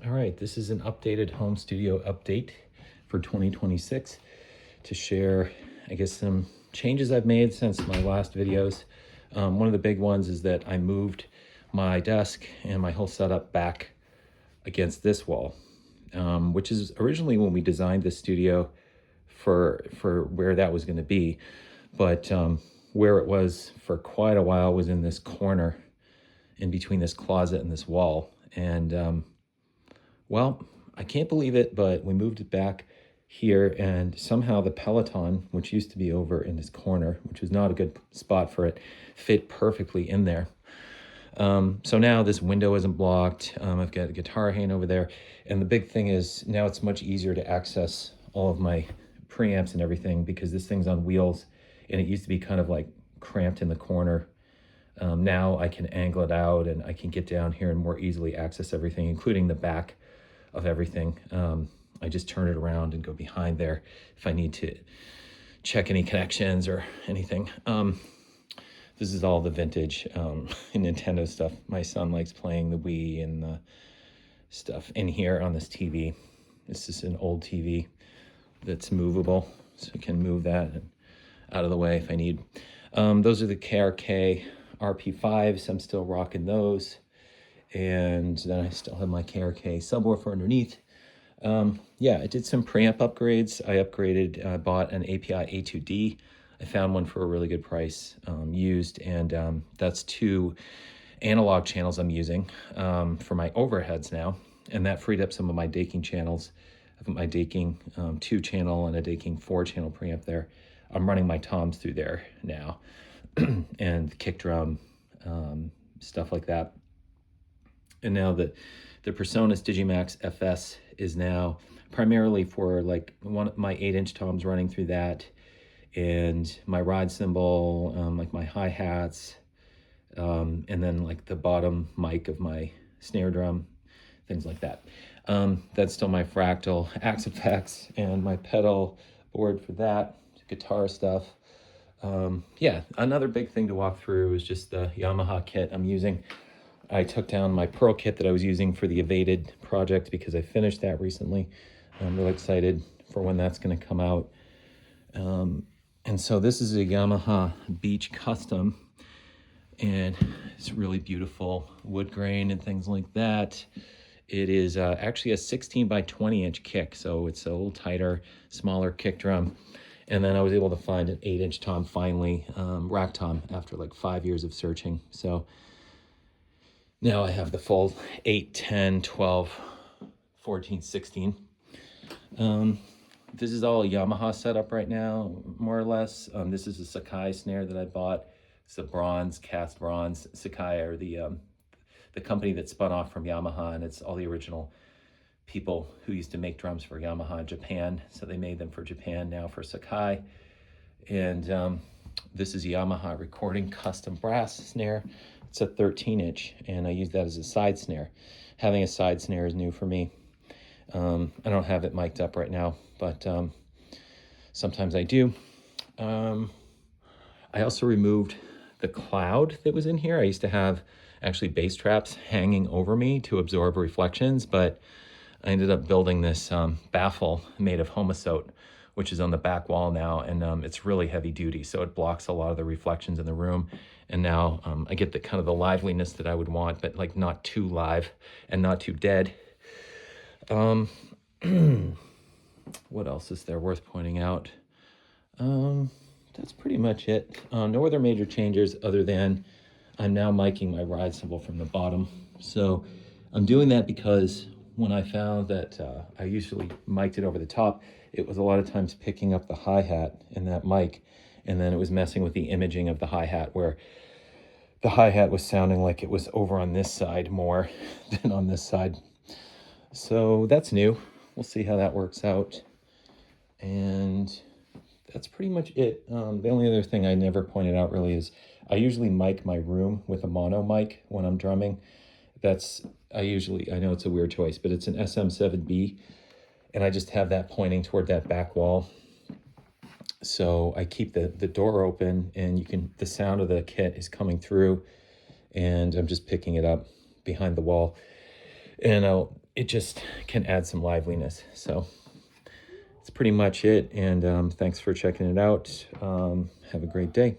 All right, this is an updated home studio update for 2026 to share, I guess, some changes I've made since my last videos. One of the big ones is that I moved my desk and my whole setup back against this wall, which is originally when we designed the studio for where that was going to be. But where it was for quite a while was in this corner in between this closet and this wall. And well, I can't believe it, but we moved it back here, and somehow the Peloton, which used to be over in this corner, which was not a good spot for it, fit perfectly in there. So now this window isn't blocked. I've got a guitar hanging over there. And the big thing is now it's much easier to access all of my preamps and everything because this thing's on wheels and it used to be kind of like cramped in the corner. Now I can angle it out and I can get down here and more easily access everything, including the back of everything. I just turn it around and go behind there if I need to check any connections or anything. This is all the vintage Nintendo stuff. My son likes playing the Wii and the stuff in here on this TV. This is an old TV that's movable, so I can move that out of the way if I need. Those are the KRK RP5s. I'm still rocking those. And then I still have my KRK subwoofer underneath. Yeah, I did some preamp upgrades. I upgraded, bought an API A2D. I found one for a really good price, used, and that's 2 analog channels I'm using for my overheads now, and that freed up some of my Daking channels. I've got my Daking 2 channel and a Daking 4 channel preamp there. I'm running my toms through there now, and kick drum, stuff like that. And now the Presonus Digimax FS is now primarily for like my 8-inch toms running through that, and my ride cymbal, like my hi-hats, and then like the bottom mic of my snare drum, things like that. That's still my Fractal Axe effects and my pedal board for that, guitar stuff. Yeah, another big thing to walk through is just the Yamaha kit I'm using. I took down my Pearl kit that I was using for the Evaded project because I finished that recently. I'm really excited for when that's going to come out. And so this is a Yamaha Beech Custom, and it's really beautiful wood grain and things like that. It is actually a 16 by 20 inch kick, so it's a little tighter, smaller kick drum. And then I was able to find an 8-inch tom finally, rack tom, after like 5 years of searching. So now I have the full 8, 10, 12, 14, 16. This is all a Yamaha setup right now, more or less. This is a Sakae snare that I bought. It's a bronze, cast bronze. Sakae are the company that spun off from Yamaha, and it's all the original people who used to make drums for Yamaha in Japan. So they made them for Japan, now for Sakae. And this is Yamaha Recording Custom Brass Snare. It's a 13-inch, and I use that as a side snare. Having a side snare is new for me. I don't have it mic'd up right now, but sometimes I do. I also removed the cloud that was in here. I used to have actually bass traps hanging over me to absorb reflections, but I ended up building this baffle made of homosote, which is on the back wall now, and it's really heavy duty, so it blocks a lot of the reflections in the room. And now I get the kind of the liveliness that I would want, but like not too live and not too dead. What else is there worth pointing out? That's pretty much it. No other major changes other than I'm now miking my ride cymbal from the bottom. So I'm doing that because when I found that I usually mic'd it over the top, it was a lot of times picking up the hi-hat in that mic, and then it was messing with the imaging of the hi-hat, where the hi-hat was sounding like it was over on this side more than on this side. So that's new. We'll see how that works out. And that's pretty much it. The only other thing I never pointed out really is I usually mic my room with a mono mic when I'm drumming. I know it's a weird choice, but it's an SM7B, and I just have that pointing toward that back wall. So I keep the door open, and the sound of the kit is coming through, and I'm just picking it up behind the wall. And it just can add some liveliness. So that's pretty much it. And thanks for checking it out. Have a great day.